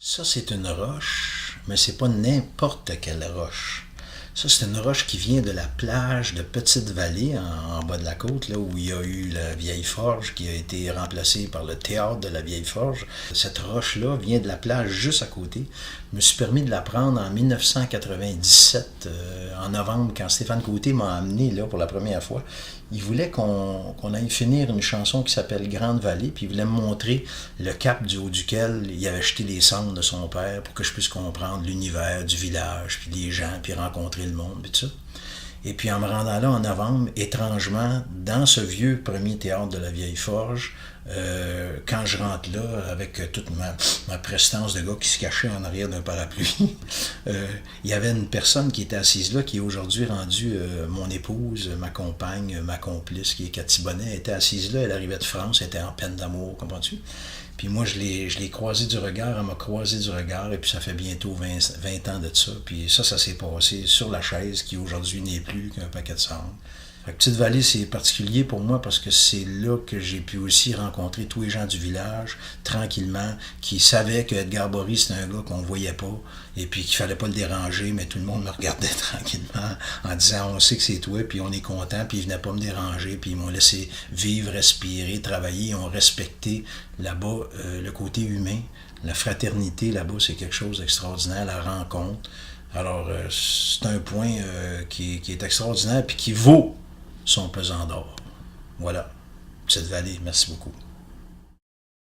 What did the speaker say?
Ça, c'est une roche, mais c'est pas n'importe quelle roche. Ça, c'est une roche qui vient de la plage de Petite-Vallée, en bas de la côte, là où il y a eu la vieille forge qui a été remplacée par le théâtre de la vieille forge. Cette roche-là vient de la plage juste à côté. Je me suis permis de la prendre en 1997, en novembre, quand Stéphane Côté m'a amené là pour la première fois. Il voulait qu'on aille finir une chanson qui s'appelle Grande Vallée, puis il voulait me montrer le cap du haut duquel il avait jeté les cendres de son père pour que je puisse comprendre l'univers du village, puis les gens, puis rencontrer le monde, puis tout ça. Et puis en me rendant là en novembre, étrangement, dans ce vieux premier théâtre de la Vieille Forge, quand je rentre là, avec toute ma prestance de gars qui se cachait en arrière d'un parapluie, il y avait une personne qui était assise là, qui est aujourd'hui rendue mon épouse, ma compagne, ma complice, qui est Cathy Bonnet, elle était assise là, elle arrivait de France, elle était en peine d'amour, comprends-tu? Puis moi, je l'ai croisé du regard, elle m'a croisé du regard, et puis ça fait bientôt 20 ans de ça. Puis ça s'est passé sur la chaise, qui aujourd'hui n'est plus qu'un paquet de cendres. Petite-Vallée, c'est particulier pour moi parce que c'est là que j'ai pu aussi rencontrer tous les gens du village, tranquillement, qui savaient que Edgar Bory, c'était un gars qu'on voyait pas, et puis qu'il fallait pas le déranger, mais tout le monde me regardait tranquillement en disant on sait que c'est toi, puis on est content, puis ils venaient pas me déranger, puis ils m'ont laissé vivre, respirer, travailler, ils ont respecté là-bas le côté humain, la fraternité là-bas, c'est quelque chose d'extraordinaire, la rencontre. Alors, c'est un point qui est extraordinaire, puis qui vaut son pesant d'or. Voilà, Petite-Vallée, merci beaucoup.